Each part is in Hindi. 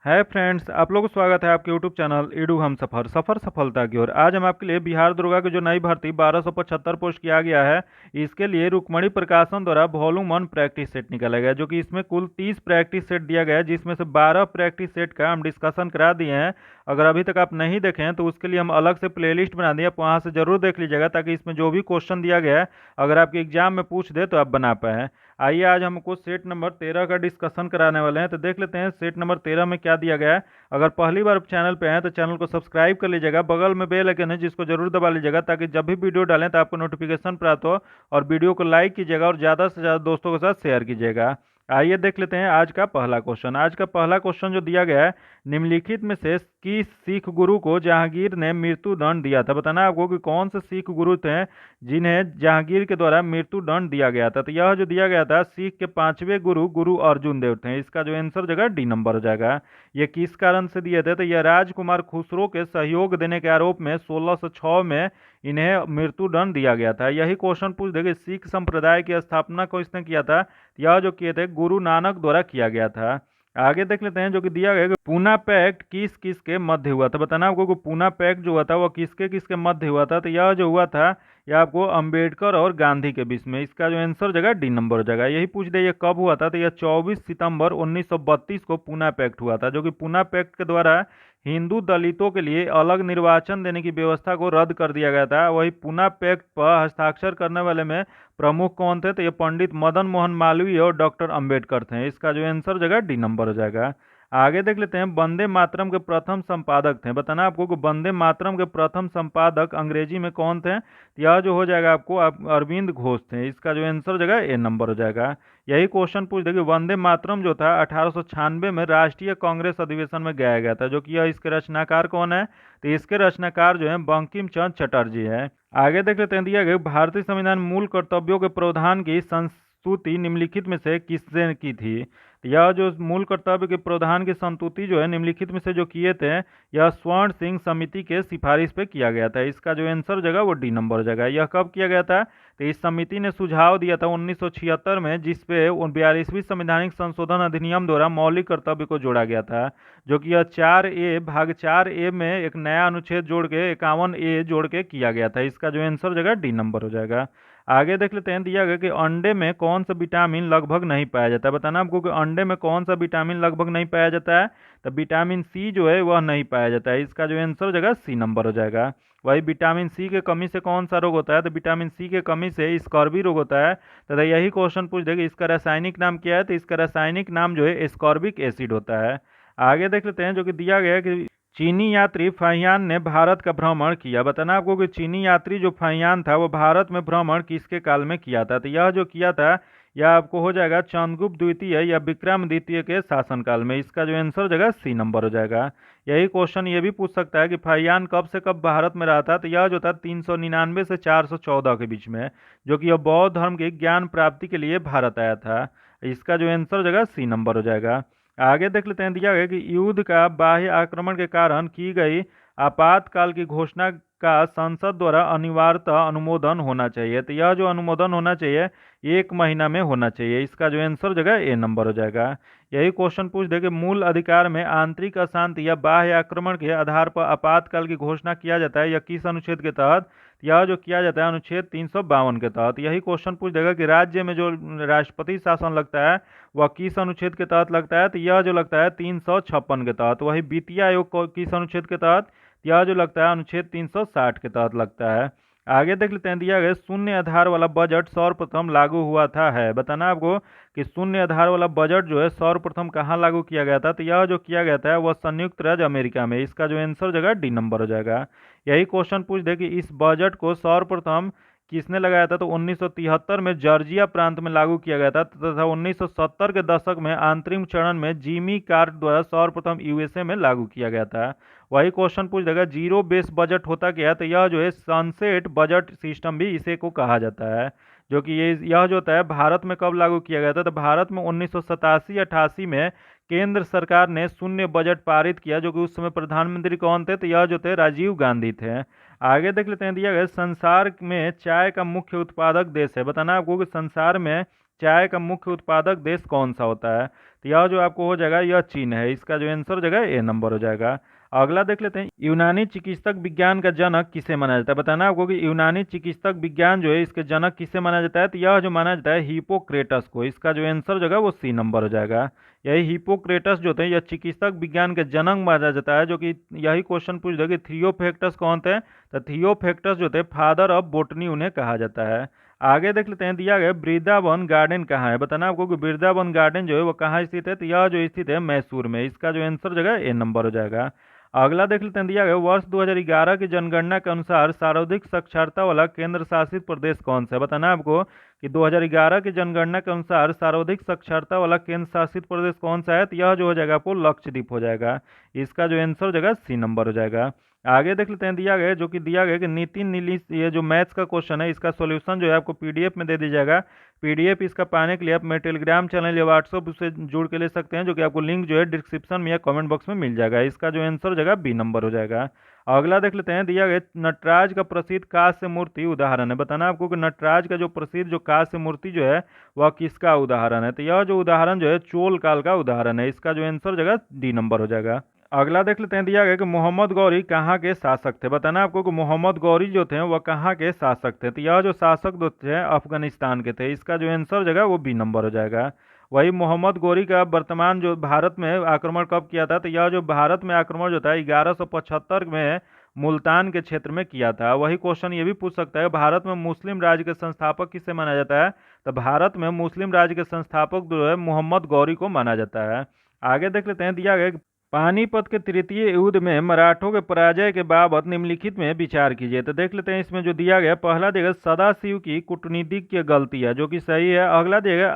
हाय फ्रेंड्स, आप लोगों को स्वागत है आपके यूट्यूब चैनल ईडू हम सफ़र सफ़र सफलता की ओर। आज हम आपके लिए बिहार दुर्गा की जो नई भर्ती 1275 पोस्ट किया गया है, इसके लिए रुक्मणी प्रकाशन द्वारा वॉल्यूम 1 प्रैक्टिस सेट निकाला गया है, जो कि इसमें कुल 30 प्रैक्टिस सेट दिया गया है, जिसमें से 12 प्रैक्टिस सेट का हम डिस्कशन करा दिए हैं। अगर अभी तक आप नहीं देखें हैं तो उसके लिए हम अलग से प्लेलिस्ट बना दिए, आप वहाँ से जरूर देख लीजिएगा, ताकि इसमें जो भी क्वेश्चन दिया गया है अगर आपके एग्जाम में पूछ दे तो आप बना पाए। आइए आज हमको सेट नंबर 13 का डिस्कशन कराने वाले हैं, तो देख लेते हैं सेट नंबर 13 में क्या दिया गया है। अगर पहली बार चैनल पे हैं तो चैनल को सब्सक्राइब कर लीजिएगा, बगल में बेल आइकन है जिसको जरूर दबा लीजिएगा, ताकि जब भी वीडियो डालें तो आपको नोटिफिकेशन प्राप्त हो। और वीडियो को लाइक कीजिएगा और ज़्यादा से ज़्यादा दोस्तों के साथ शेयर कीजिएगा। आइए देख लेते हैं आज का पहला क्वेश्चन। आज का पहला क्वेश्चन जो दिया गया है, निम्नलिखित में से किस सिख गुरु को जहांगीर ने मृत्यु दंड दिया था। बताना है आपको कि कौन से सिख गुरु थे जिन्हें जहांगीर के द्वारा मृत्यु दंड दिया गया था। तो यह जो दिया गया था, सिख के पांचवें गुरु गुरु अर्जुन देव थे। इसका जो आंसर जगह डी नंबर हो जाएगा। ये किस कारण से दिए थे, तो यह राजकुमार खुसरो के सहयोग देने के आरोप में 1606 में इन्हें मृत्यु दंड दिया गया था। यही क्वेश्चन पूछ देगा, सिख संप्रदाय की स्थापना को इसने किया था, यह जो किए थे गुरु नानक द्वारा किया गया था। आगे देख लेते हैं जो कि दिया गया, पूना पैक्ट किस किस के मध्य हुआ था। बताना आपको कि पूना पैक्ट जो हुआ था वो किसके किसके मध्य हुआ था। तो यह जो हुआ था यह आपको अंबेडकर और गांधी के बीच में। इसका जो आंसर जगह डी नंबर हो जाएगा। यही पूछ दे ये कब हुआ था, तो यह 24 सितंबर 1932 को पूना पैक्ट हुआ था, जो कि पूना पैक्ट के द्वारा हिंदू दलितों के लिए अलग निर्वाचन देने की व्यवस्था को रद्द कर दिया गया था। वही पूना पैक्ट पर हस्ताक्षर करने वाले में प्रमुख कौन थे, तो ये पंडित मदन मोहन मालवीय और डॉक्टर अंबेडकर थे। इसका जो आंसर जगह डी नंबर हो जाएगा। आगे देख लेते हैं, वंदे मातरम के प्रथम संपादक थे। बताना आपको कि वंदे मातरम के प्रथम संपादक अंग्रेजी में कौन थे। यह जो हो जाएगा आपको अरविंद घोष थे। इसका जो आंसर जगह ए नंबर हो जाएगा। यही क्वेश्चन पूछ देगी, वंदे मातरम जो था 1896 में राष्ट्रीय कांग्रेस अधिवेशन में गाया गया था, जो कि यह इसके रचनाकार कौन है, तो इसके रचनाकार जो है बंकिम चंद्र चटर्जी है। आगे देख लेते हैं, दिया गया भारतीय संविधान मूल कर्तव्यों के प्रावधान की संस्तुति निम्नलिखित में से किसने की थी। यह जो मूल कर्तव्य के प्रावधान की संस्तुति जो है निम्नलिखित में से जो किए थे, यह स्वर्ण सिंह समिति के सिफारिश पे किया गया था। इसका जो आंसर जगह वो डी नंबर हो जाएगा। यह कब किया गया था, तो इस समिति ने सुझाव दिया था 1976 में, जिसपे 42वीं संवैधानिक संशोधन अधिनियम द्वारा मौलिक कर्तव्य को जोड़ा गया था, जो कि यह 4A भाग 4A में एक नया अनुच्छेद जोड़ के 51A जोड़ के किया गया था। इसका जो आंसर जगह डी नंबर हो जाएगा। आगे देख लेते हैं, दिया गया कि अंडे में कौन सा विटामिन लगभग नहीं पाया जाता है। बताना आपको कि अंडे में कौन सा विटामिन लगभग नहीं पाया जाता है, तो विटामिन सी जो है वह नहीं पाया जाता है। इसका जो आंसर जगह सी नंबर हो जाएगा। वही विटामिन सी के कमी से कौन सा रोग होता है, तो विटामिन सी के कमी से स्कॉर्बी रोग होता है। तथा यही क्वेश्चन पूछ देगा इसका रासायनिक नाम क्या है, तो इसका रासायनिक नाम जो है एस्कॉर्बिक एसिड होता है। आगे देख लेते हैं, जो कि दिया गया है कि चीनी यात्री फाहियान ने भारत का भ्रमण किया। बताना आपको कि चीनी यात्री जो फाहियान था वो भारत में भ्रमण किसके काल में किया था, तो यह जो किया था यह आपको हो जाएगा चंद्रगुप्त द्वितीय या विक्रम द्वितीय के शासनकाल में। इसका जो आंसर जगह सी नंबर हो जाएगा। यही क्वेश्चन ये भी पूछ सकता है कि फाहियान कब से कब भारत में रहा था, तो यह जो था 399 से 414 के बीच में, जो कि यह बौद्ध धर्म की ज्ञान प्राप्ति के लिए भारत आया था। इसका जो आंसर जगह सी नंबर हो जाएगा। आगे देख लेते हैं, दिया गया कि युद्ध का बाह्य आक्रमण के कारण की गई आपातकाल की घोषणा का संसद द्वारा अनिवार्यतः अनुमोदन होना चाहिए। तो यह जो अनुमोदन होना चाहिए 1 महीना में होना चाहिए। इसका जो आंसर जगह ए नंबर हो जाएगा। यही क्वेश्चन पूछ दे कि मूल अधिकार में आंतरिक अशांति या बाह्य आक्रमण के आधार पर आपातकाल की घोषणा किया जाता है या किस अनुच्छेद के तहत, यह जो किया जाता है अनुच्छेद 352 के तहत। यही क्वेश्चन पूछ देगा कि राज्य में जो राष्ट्रपति शासन लगता है वह किस अनुच्छेद के तहत लगता है, तो यह जो लगता है 356 के तहत। वही वित्तीय आयोग को किस अनुच्छेद के तहत, यह जो लगता है अनुच्छेद 360 के तहत लगता है। आगे देख लेते हैं, दिया गया शून्य आधार वाला बजट सर्वप्रथम लागू हुआ था है। बताना आपको कि शून्य आधार वाला बजट जो है सर्वप्रथम कहाँ लागू किया गया था, तो यह जो किया गया था वह संयुक्त राज्य अमेरिका में। इसका जो आंसर जगह डी नंबर हो जाएगा। यही क्वेश्चन पूछ दे कि इस बजट को सर्वप्रथम किसने लगाया था, तो 1973 में जॉर्जिया प्रांत में लागू किया गया था, तथा 1970 के दशक में अंतरिम चरण में जिमी कार्टर द्वारा सर्वप्रथम यूएसए में लागू किया गया था। वही क्वेश्चन पूछ देगा जीरो बेस बजट होता क्या है, तो यह जो है सनसेट बजट सिस्टम भी इसे को कहा जाता है, जो कि यह जो होता है भारत में कब लागू किया गया था, तो भारत में 1987-88 में केंद्र सरकार ने शून्य बजट पारित किया, जो कि उस समय प्रधानमंत्री कौन थे, तो यह जो थे राजीव गांधी थे। आगे देख लेते हैं, दिया गया संसार में चाय का मुख्य उत्पादक देश है। बताना आपको कि संसार में चाय का मुख्य उत्पादक देश कौन सा होता है? तो यह जो आपको हो जाएगा यह चीन है। इसका जो आंसर हो जाएगा ए नंबर हो जाएगा। अगला देख लेते हैं, यूनानी चिकित्सक विज्ञान का जनक किसे माना जाता है? बताना आपको कि यूनानी चिकित्सक विज्ञान जो है इसके जनक किसे माना जाता है? तो यह जो माना जाता है हिपोक्रेटस को। इसका जो आंसर हो जाएगा वो सी नंबर हो जाएगा। यही हिपोक्रेटस जो थे यह चिकित्सक विज्ञान के जनक माना जाता है। जो कि यही क्वेश्चन पूछ दे कि थियोफेक्टस कौन थे? तो थियोफेक्टस जो थे फादर ऑफ बोटनी उन्हें कहा जाता है। आगे देख लेते हैं, दिया गया वृंदावन गार्डन कहाँ है? बताना आपको कि वृंदावन गार्डन जो है वो कहाँ स्थित है? तो यह जो स्थित है मैसूर में। इसका जो आंसर हो जाएगा ए नंबर हो जाएगा। अगला देख लेते हैं, दिया गया वर्ष 2011 की जनगणना के अनुसार सर्वाधिक साक्षरता वाला केंद्र शासित प्रदेश कौन सा है? बताना आपको कि 2011 की जनगणना के अनुसार सर्वाधिक साक्षरता वाला केंद्र शासित प्रदेश कौन सा है? तो यह जो हो जाएगा आपको लक्षद्वीप हो जाएगा। इसका जो आंसर हो जाएगा सी नंबर हो जाएगा। आगे देख लेते हैं, दिया गया जो कि दिया गया कि नितिन नीली, ये जो मैथ्स का क्वेश्चन है इसका सॉल्यूशन जो है आपको पीडीएफ में दे दिया जाएगा। पीडीएफ इसका पाने के लिए आप मेरे टेलीग्राम चैनल या व्हाट्सअप से जुड़ के ले सकते हैं, जो कि आपको लिंक जो है डिस्क्रिप्शन में या कमेंट बॉक्स में मिल जाएगा। इसका जो आंसर हो जाएगा बी नंबर हो जाएगा। अगला देख लेते हैं, दिया गया नटराज का प्रसिद्ध कांस्य मूर्ति उदाहरण है। बताना आपको कि नटराज का जो प्रसिद्ध जो कांस्य मूर्ति जो है वह किसका उदाहरण है? तो यह जो उदाहरण जो है चोल काल का उदाहरण है। इसका जो आंसर हो जाएगा डी नंबर हो जाएगा। अगला देख लेते हैं, दिया गया कि मोहम्मद गौरी कहाँ के शासक थे? बताना आपको कि मोहम्मद गौरी जो थे वह कहाँ के शासक थे? तो यह जो शासक जो थे अफगानिस्तान के थे। इसका जो आंसर हो जाएगा वो बी नंबर हो जाएगा। वही मोहम्मद गौरी का वर्तमान जो भारत में आक्रमण कब किया था? तो यह जो भारत में आक्रमण जो था 1175 में मुल्तान के क्षेत्र में किया था। वही क्वेश्चन ये भी पूछ सकता है, भारत में मुस्लिम राज्य के संस्थापक किसे माना जाता है? तो भारत में मुस्लिम राज्य के संस्थापक जो है मोहम्मद गौरी को माना जाता है। आगे देख लेते हैं, दिया गया पानीपत के तृतीय युद्ध में मराठों के पराजय के बाबत निम्नलिखित में विचार कीजिए। तो देख लेते हैं, इसमें जो दिया गया पहला दिया गया सदाशिव की कूटनीतिक गलती है, जो कि सही है। अगला दिया गया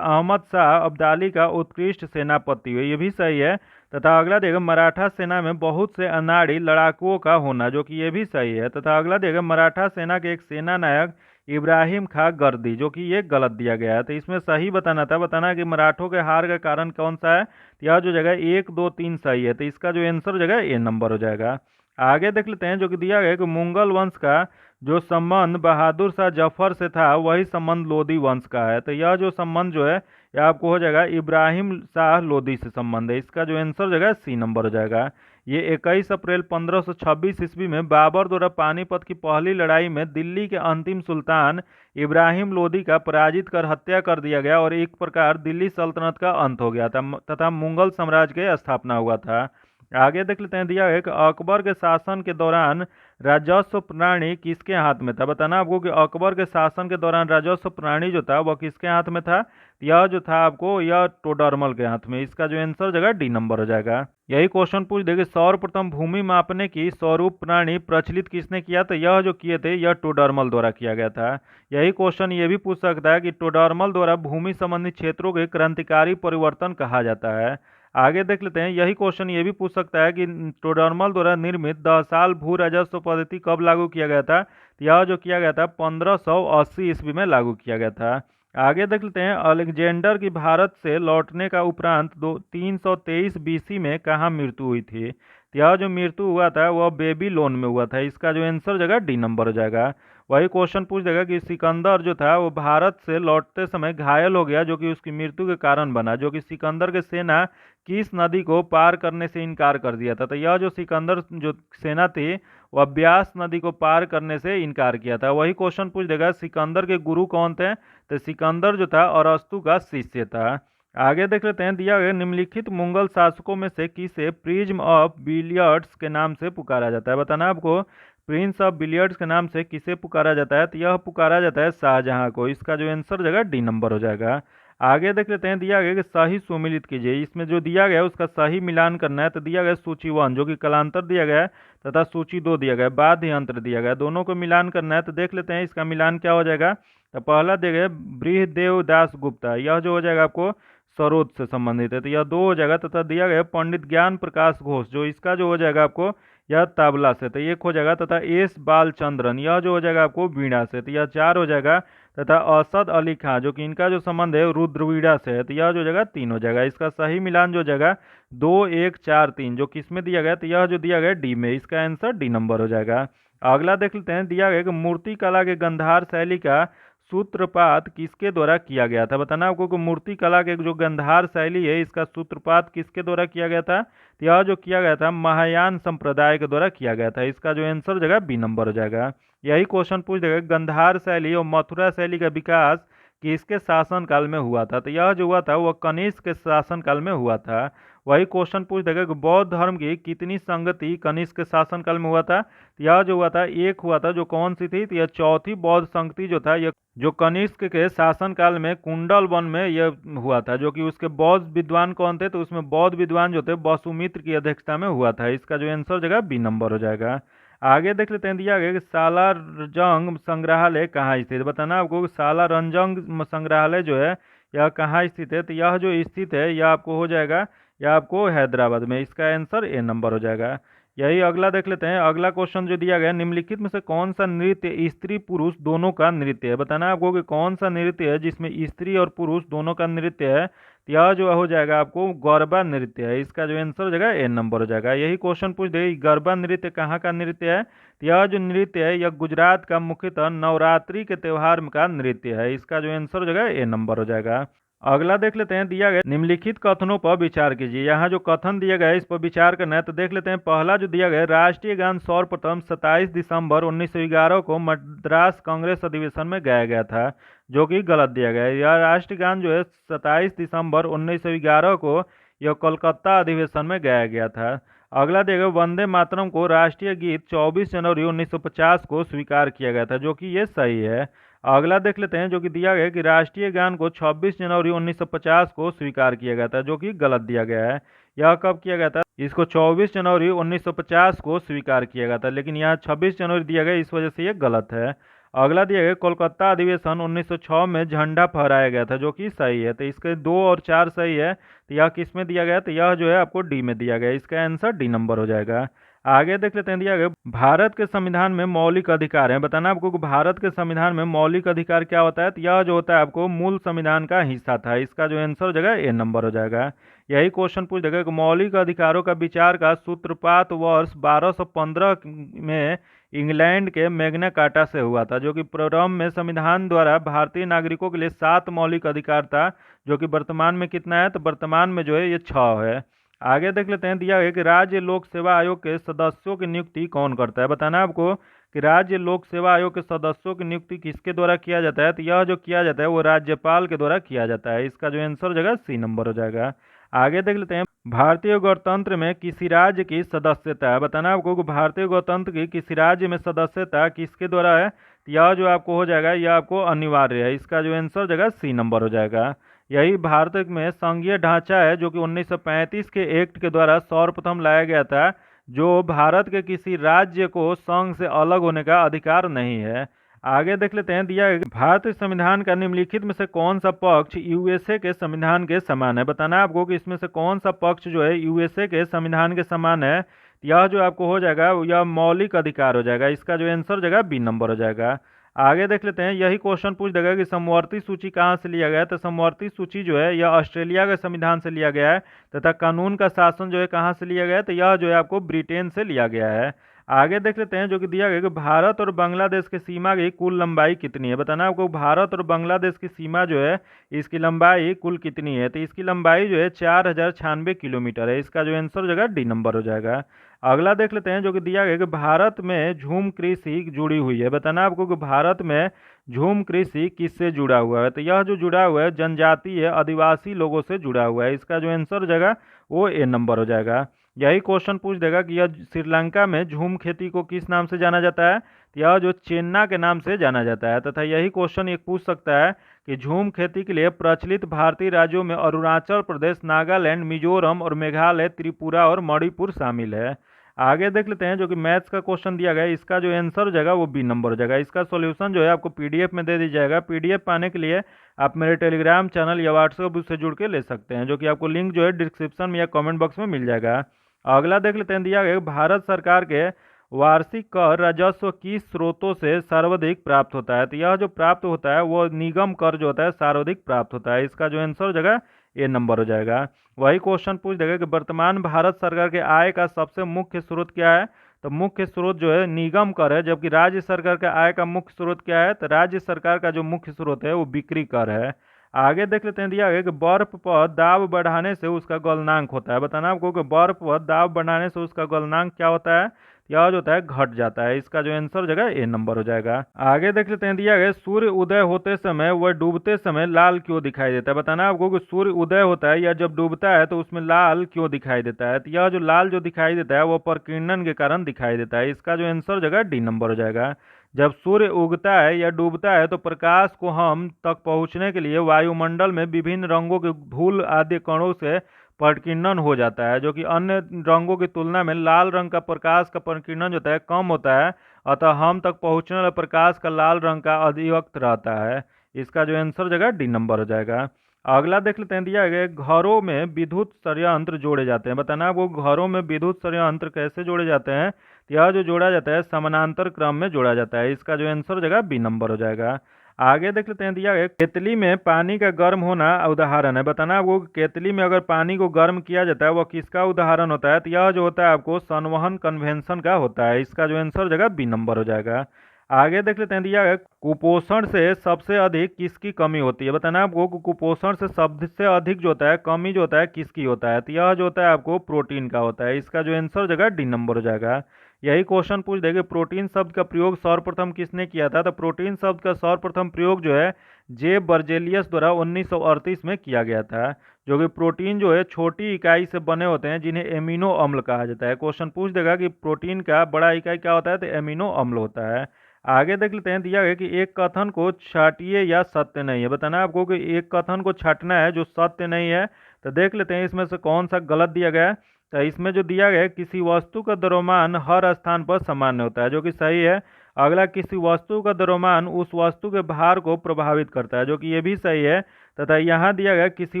अहमद शाह अब्दाली का उत्कृष्ट सेनापति है, ये भी सही है। तथा अगला दिया गया मराठा सेना में बहुत से अनाड़ी लड़ाकुओं का होना, जो कि ये भी सही है। तथा अगला दिया गया मराठा सेना के एक सेना नायक इब्राहिम खां गर्दी, जो कि ये गलत दिया गया है। तो इसमें सही बताना था, बताना कि मराठों के हार का कारण कौन सा है? तो यह जो जगह 1, 2, 3 सही है। तो इसका जो आंसर हो जाएगा ए नंबर हो जाएगा। आगे देख लेते हैं, जो कि दिया गया कि मुगल वंश का जो संबंध बहादुर शाह जफर से था वही संबंध लोधी वंश का है। तो यह जो संबंध जो है यह आपको हो जाएगा इब्राहिम शाह लोधी से संबंध है। इसका जो आंसर हो जाएगा सी नंबर हो जाएगा। ये 21 अप्रैल 1526 ईस्वी में बाबर द्वारा पानीपत की पहली लड़ाई में दिल्ली के अंतिम सुल्तान इब्राहिम लोदी का पराजित कर हत्या कर दिया गया और एक प्रकार दिल्ली सल्तनत का अंत हो गया था तथा मुगल साम्राज्य की स्थापना हुआ था। आगे देख लेते हैं, दिया है कि अकबर के शासन के दौरान राजस्व प्रणाली किसके हाथ में था? बताना आपको कि अकबर के शासन के दौरान राजस्व प्रणाली जो था वह किसके हाथ में था? यह जो था आपको यह टोडरमल के हाथ में। इसका जो आंसर हो जाएगा डी नंबर हो जाएगा। यही क्वेश्चन पूछ देगा, सर्वप्रथम भूमि मापने की स्वरूप प्रणाली प्रचलित किसने किया? तो यह जो किए थे यह टोडरमल द्वारा किया गया था। यही क्वेश्चन ये भी पूछ सकता है कि टोडरमल द्वारा भूमि संबंधी क्षेत्रों के क्रांतिकारी परिवर्तन कहा जाता है। आगे देख लेते हैं, यही क्वेश्चन ये भी पूछ सकता है कि टोडरमल द्वारा निर्मित 10 साल भू राजस्व पद्धति कब लागू किया गया था? यह जो किया गया था 1580 ईस्वी में लागू किया गया था। आगे देख लेते हैं, अलेक्जेंडर की भारत से लौटने का उपरांत 323 बीसी में कहाँ मृत्यु हुई थी? तो यह जो मृत्यु हुआ था वह बेबीलोन में हुआ था। इसका जो आंसर हो जाएगा डी नंबर हो जाएगा। वही क्वेश्चन पूछ देगा कि सिकंदर जो था वो भारत से लौटते समय घायल हो गया, जो कि उसकी मृत्यु के कारण बना, जो कि सिकंदर की सेना किस नदी को पार करने से इनकार कर दिया था? तो यह जो सिकंदर जो सेना थी वह ब्यास नदी को पार करने से इनकार किया था। वही क्वेश्चन पूछ देगा सिकंदर के गुरु कौन थे? तो सिकंदर जो था अरस्तु का शिष्य था। आगे देख लेते हैं, दिया गया निम्नलिखित मुगल शासकों में से किसे प्रिज्म ऑफ बिलियर्ड्स के नाम से पुकारा जाता है? बताना आपको प्रिंस ऑफ बिलियर्ड्स के नाम से किसे पुकारा जाता है? तो यह पुकारा जाता है शाहजहां को। इसका जो आंसर हो जाएगा डी नंबर हो जाएगा। आगे देख लेते हैं, दिया गया कि सही सुमिलित कीजिए। इसमें जो दिया गया है उसका सही मिलान करना है। तो दिया गया सूची 1 जो कि कलांतर दिया गया है तथा सूची 2 दिया गया है बाध्य यंत्र दिया गया है, दोनों को मिलान करना है। तो देख लेते हैं इसका मिलान क्या हो जाएगा। तो पहला दिया गया बृहदेव दास गुप्ता, यह जो हो जाएगा आपको सरोद से संबंधित है, तो यह 2 हो जाएगा। तथा दिया गया पंडित ज्ञान प्रकाश घोष, जो इसका जो हो जाएगा आपको यह तबला से, तो 1 हो जाएगा। तथा एस बालचंद्रन, यह जो हो जाएगा आपको वीणा से, तो यह 4 हो जाएगा। तथा असद अली खां, जो कि इनका जो संबंध है रुद्रवीणा से है, तो यह जो हो जाएगा 3 हो जाएगा। इसका सही मिलान जो हो जाएगा 2, 1, 4, 3, जो किस में दिया गया? तो यह जो दिया गया डी में। इसका आंसर डी नंबर हो जाएगा। अगला देख लेते हैं, दिया गया कि मूर्ति कला के गंधार शैली का सूत्रपात किसके द्वारा किया गया था? बताना आपको कि मूर्ति कला के जो गंधार शैली है इसका सूत्रपात किसके द्वारा किया गया था? तो यह जो किया गया था महायान संप्रदाय के द्वारा किया गया था। इसका जो आंसर हो जाएगा बी नंबर हो जाएगा। यही क्वेश्चन पूछ देगा गंधार शैली और मथुरा शैली का विकास किसके शासनकाल में हुआ था? तो यह जो हुआ था वह कनिष्क के शासनकाल में हुआ था। वही क्वेश्चन पूछ देगा कि बौद्ध धर्म की कितनी संगति कनिष्क के शासनकाल में हुआ था? तो यह जो हुआ था एक हुआ था, जो कौन सी थी? तो यह चौथी बौद्ध संगति जो था यह जो कनिष्क के शासनकाल में कुंडल वन में यह हुआ था, जो कि उसके बौद्ध विद्वान कौन थे? तो उसमें बौद्ध विद्वान जो थे वसुमित्र की अध्यक्षता में हुआ था। इसका जो आंसर हो जाएगा बी नंबर हो जाएगा। आगे देख लेते हैं, दिया गया कि सालारजंग संग्रहालय कहाँ स्थित है? बताना आपको कि सालारजंग संग्रहालय जो है यह कहाँ स्थित है? तो यह जो स्थित है यह आपको हो जाएगा, यह आपको हैदराबाद में। इसका आंसर ए नंबर हो जाएगा। यही अगला देख लेते हैं। अगला क्वेश्चन जो दिया गया, निम्नलिखित में से कौन सा नृत्य स्त्री पुरुष दोनों का नृत्य है? बताना आपको कि कौन सा नृत्य है जिसमें स्त्री और पुरुष दोनों का नृत्य है? तो यह जो हो जाएगा आपको गरबा नृत्य है। इसका जो आंसर हो जाएगा ए नंबर हो जाएगा। यही क्वेश्चन पूछ दे गरबा नृत्य कहाँ का नृत्य है? तो यह जो नृत्य है यह गुजरात का मुख्यतः नवरात्रि के त्योहार का नृत्य है। इसका जो आंसर हो जाएगा ए नंबर हो जाएगा। अगला देख लेते हैं, दिया गया निम्नलिखित कथनों पर विचार कीजिए। यहाँ जो कथन दिया गया है इस पर विचार करना है। तो देख लेते हैं, पहला जो दिया गया है, राष्ट्रीय गान सर्वप्रथम 27 दिसंबर 1911 को मद्रास कांग्रेस अधिवेशन में गाया गया था, जो कि गलत दिया गया है। यह राष्ट्रीय गान जो है 27 दिसंबर 1911 को यह कोलकाता अधिवेशन में गाया गया था। अगला दिया गया, वंदे मातरम को राष्ट्रीय गीत 24 जनवरी 1950 को स्वीकार किया गया था, जो कि ये सही है। अगला देख लेते हैं, जो कि दिया गया कि राष्ट्रीय गान को 26 जनवरी 1950 को स्वीकार किया गया था, जो कि गलत दिया गया है। यह कब किया गया था? इसको 24 जनवरी 1950 को स्वीकार किया गया था, लेकिन यहाँ 26 जनवरी दिया गया, इस वजह से ये गलत है। अगला दिया गया, कोलकाता अधिवेशन 1906 में झंडा फहराया गया था, जो कि सही है। तो इसके 2 और 4 सही है। तो यह किस में दिया गया? तो यह जो है आपको डी में दिया गया। इसका आंसर डी नंबर हो जाएगा। आगे देख लेते हैं, दिया गया भारत के संविधान में मौलिक अधिकार है। बताना आपको कि भारत के संविधान में मौलिक अधिकार क्या होता है? तो यह जो होता है आपको मूल संविधान का हिस्सा था। इसका जो आंसर हो जाएगा ए नंबर हो जाएगा। यही क्वेश्चन पूछ देगा कि मौलिक अधिकारों का विचार का सूत्रपात वर्ष 1215 में इंग्लैंड के मैग्ना कार्टा से हुआ था, जो कि प्रारंभ में संविधान द्वारा भारतीय नागरिकों के लिए 7 मौलिक अधिकार था, जो कि वर्तमान में कितना है? तो वर्तमान में जो है ये 6 है। आगे देख लेते हैं, दिया गया कि राज्य लोक सेवा आयोग के सदस्यों की नियुक्ति कौन करता है? बताना आपको कि राज्य लोक सेवा आयोग के सदस्यों की नियुक्ति किसके द्वारा किया जाता है? तो यह जो किया जाता है वो राज्यपाल के द्वारा किया जाता है। इसका जो आंसर हो जाएगा सी नंबर हो जाएगा। आगे देख लेते हैं, भारतीय गणतंत्र में किसी राज्य की सदस्यता है। बताना आपको कि भारतीय गणतंत्र की किसी राज्य में सदस्यता किसके द्वारा है? तो यह जो आपको हो जाएगा यह आपको अनिवार्य है। इसका जो आंसर हो जाएगा सी नंबर हो जाएगा। यही भारत में संघीय ढांचा है, जो कि 1935 के एक्ट के द्वारा सर्वप्रथम लाया गया था, जो भारत के किसी राज्य को संघ से अलग होने का अधिकार नहीं है। आगे देख लेते हैं, दिया भारतीय संविधान का निम्नलिखित में से कौन सा पक्ष यूएसए के संविधान के समान है? बताना आपको कि इसमें से कौन सा पक्ष जो है यूएसए के संविधान के समान है। यह जो आपको हो जाएगा यह मौलिक अधिकार हो जाएगा। इसका जो आंसर हो जाएगा बी नंबर हो जाएगा। आगे देख लेते हैं, यही क्वेश्चन पूछ देगा कि समवर्ती सूची कहाँ से लिया गया है? तो समवर्ती सूची जो है यह ऑस्ट्रेलिया के संविधान से लिया गया है, तथा कानून का शासन जो है कहाँ से लिया गया है? तो यह जो है आपको ब्रिटेन से लिया गया है। आगे देख लेते हैं, जो कि दिया गया कि भारत और बांग्लादेश की सीमा की कुल लंबाई कितनी है? बताना आपको भारत और बांग्लादेश की सीमा जो है इसकी लंबाई कुल कितनी है? तो इसकी लंबाई जो है 4096 किलोमीटर है। इसका जो आंसर हो जाएगा डी नंबर हो जाएगा। अगला देख लेते हैं, जो कि दिया गया कि भारत में झूम कृषि जुड़ी हुई है। बताना आपको कि भारत में झूम कृषि किससे जुड़ा हुआ है? तो यह जो जुड़ा हुआ है जनजातीय आदिवासी लोगों से जुड़ा हुआ है। इसका जो आंसर हो जाएगा वो ए नंबर हो जाएगा। यही क्वेश्चन पूछ देगा कि यह श्रीलंका में झूम खेती को किस नाम से जाना जाता है? तो यह जो चेन्ना के नाम से जाना जाता है। तथा यही क्वेश्चन एक पूछ सकता है कि झूम खेती के लिए प्रचलित भारतीय राज्यों में अरुणाचल प्रदेश, नागालैंड, मिजोरम और मेघालय, त्रिपुरा और मणिपुर शामिल है। आगे देख लेते हैं, जो कि मैथ्स का क्वेश्चन दिया गया है, इसका जो आंसर हो जाएगा वो बी नंबर हो जाएगा। इसका सॉल्यूशन जो है आपको पीडीएफ में दे दी जाएगा। पीडीएफ पाने के लिए आप मेरे टेलीग्राम चैनल या व्हाट्सएप से जुड़ के ले सकते हैं, जो कि आपको लिंक जो है डिस्क्रिप्शन में या कमेंट बॉक्स में मिल जाएगा। अगला देख लेते हैं, दिया गया भारत सरकार के वार्षिक कर राजस्व किस स्रोतों से सर्वाधिक प्राप्त होता है? तो यह जो प्राप्त होता है वो निगम कर जो होता है सर्वाधिक प्राप्त होता है। इसका जो आंसर हो जाएगा ए नंबर हो जाएगा। वही क्वेश्चन पूछ देगा कि वर्तमान भारत सरकार के आय का सबसे मुख्य स्रोत क्या है, तो मुख्य स्रोत जो है निगम कर है, जबकि राज्य सरकार का आय का मुख्य स्रोत क्या है, तो राज्य सरकार का जो मुख्य स्रोत है वो बिक्री कर है। आगे देख लेते हैं, दिया गया कि बर्फ पर दाब बढ़ाने से उसका गलनांक होता है। बताना आपको कि बर्फ पर दाब बढ़ाने से उसका गलनांक क्या होता है, यह जो होता है घट जाता है। इसका जो आंसर हो जाएगा ए नंबर हो जाएगा। आगे देख लेते हैं, दिया गया सूर्य उदय होते समय व डूबते समय लाल क्यों दिखाई देता है। बताना आपको कि सूर्य उदय होता है या जब डूबता है तो उसमें लाल क्यों दिखाई देता है, तो यह जो लाल जो दिखाई देता है वो प्रकीर्णन के कारण दिखाई देता है। इसका जो आंसर हो जाएगा डी नंबर हो जाएगा। जब सूर्य उगता है या डूबता है तो प्रकाश को हम तक पहुंचने के लिए वायुमंडल में विभिन्न रंगों के धूल आदि कणों से प्रकीर्णन हो जाता है, जो कि अन्य रंगों की तुलना में लाल रंग का प्रकाश का प्रकीर्णन जो होता है कम होता है, अतः हम तक पहुंचने वाले प्रकाश का लाल रंग का अधिवक्त रहता है। इसका जो आंसर हो जाएगा डी नंबर हो जाएगा। अगला देख लेते हैं, दिया गया घरों में विद्युत संयंत्र जोड़े जाते हैं। बताना आपको घरों में विद्युत संयंत्र कैसे जोड़े जाते हैं, तो यह जो जोड़ा जाता है समानांतर क्रम में जोड़ा जाता है। इसका जो आंसर हो जाएगा बी नंबर हो जाएगा। आगे देख लेते हैं, दिया गया केतली में पानी का गर्म होना उदाहरण है। बताना आपको केतली में अगर पानी को गर्म किया जाता है वह किसका उदाहरण होता है, तो यह जो होता है आपको संवहन कन्वेंशन का होता है। इसका जो आंसर हो जाएगा बी नंबर हो जाएगा। आगे देख लेते हैं, दिया गया कुपोषण से सबसे अधिक किसकी कमी होती है। बताना आपको कुपोषण से सबसे अधिक जो होता है कमी जो होता है किसकी होता है, तो यह जो होता है आपको प्रोटीन का होता है। इसका जो आंसर हो जाएगा डी नंबर हो जाएगा। यही क्वेश्चन पूछ देगा प्रोटीन शब्द का प्रयोग सर्वप्रथम किसने किया था, तो प्रोटीन शब्द का सर्वप्रथम प्रयोग जो है जे बर्जेलियस द्वारा 1938 में किया गया था। जो कि प्रोटीन जो है छोटी इकाई से बने होते हैं जिन्हें एमिनो अम्ल कहा जाता है। क्वेश्चन पूछ देगा कि प्रोटीन का बड़ा इकाई क्या होता है, तो एमिनो अम्ल होता है। आगे देख लेते हैं, दिया गया कि एक कथन को छाटिए या सत्य नहीं है। बताना आपको कि एक कथन को छाटना है जो सत्य नहीं है, तो देख लेते हैं इसमें से कौन सा गलत दिया गया है। तो इसमें जो दिया गया है किसी वस्तु का द्रव्यमान हर स्थान पर सामान्य होता है, जो कि सही है। अगला किसी वस्तु का द्रव्यमान उस वस्तु के भार को प्रभावित करता है, जो कि ये भी सही है। तथा यहाँ दिया गया किसी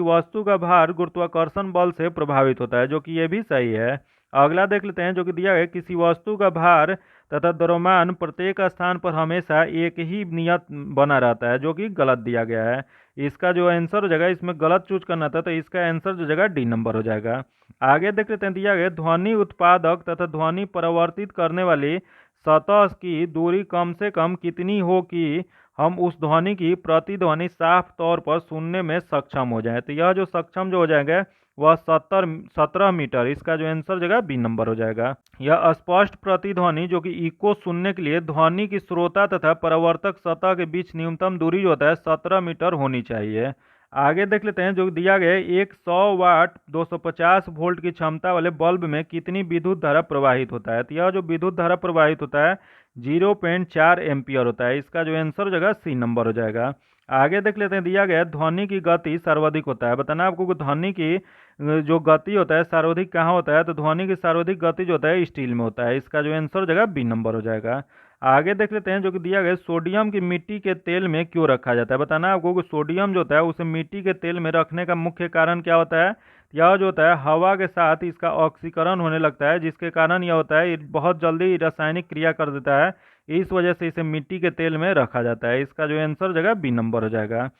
वस्तु का भार गुरुत्वाकर्षण बल से प्रभावित होता है, जो कि ये भी सही है। अगला देख लेते हैं, जो कि दिया गया किसी वस्तु का भार तथा द्रव्यमान प्रत्येक स्थान पर हमेशा एक ही नियत बना रहता है, जो कि गलत दिया गया है। इसका जो आंसर हो जाएगा, इसमें गलत चूज करना था, तो इसका आंसर जो जाएगा डी नंबर हो जाएगा। आगे देख लेते हैं, दिया गया ध्वनि उत्पादक तथा ध्वनि परिवर्तित करने वाली सतह की दूरी कम से कम कितनी हो कि हम उस ध्वनि की प्रतिध्वनि साफ तौर पर सुनने में सक्षम हो जाए, तो यह जो सक्षम जो हो जाएगा वह 17 मीटर। इसका जो आंसर जाएगा बी नंबर हो जाएगा। यह स्पष्ट प्रतिध्वनि जो कि इको सुनने के लिए ध्वनि की श्रोता तथा परावर्तक सतह के बीच न्यूनतम दूरी जो होता है 17 मीटर होनी चाहिए। आगे देख लेते हैं, जो दिया गया है एक 100 वाट 250 वोल्ट की क्षमता वाले बल्ब में कितनी विद्युत धारा प्रवाहित होता है, तो यह जो विद्युत धारा प्रवाहित होता है 0.4 एम्पियर होता है। इसका जो आंसर हो जाएगा सी नंबर हो जाएगा। आगे देख लेते हैं, दिया गया ध्वनि की गति सर्वाधिक होता है। बताना आपको कि ध्वनि की जो गति होता है सर्वाधिक कहाँ होता है, तो ध्वनि की सर्वाधिक गति जो होता है स्टील में होता है। इसका जो आंसर हो जाएगा बी नंबर हो जाएगा। आगे देख लेते हैं, जो कि दिया गया सोडियम की मिट्टी के तेल में क्यों रखा जाता है। बताना आपको कि सोडियम जो होता है उसे मिट्टी के तेल में रखने का मुख्य कारण क्या होता है, यह जो होता है हवा के साथ इसका ऑक्सीकरण होने लगता है, जिसके कारण यह होता है ये बहुत जल्दी रासायनिक क्रिया कर देता है। इस वजह से इसे मिट्टी के तेल में रखा जाता है। इसका जो आंसर हो जाएगा बी नंबर हो जाएगा।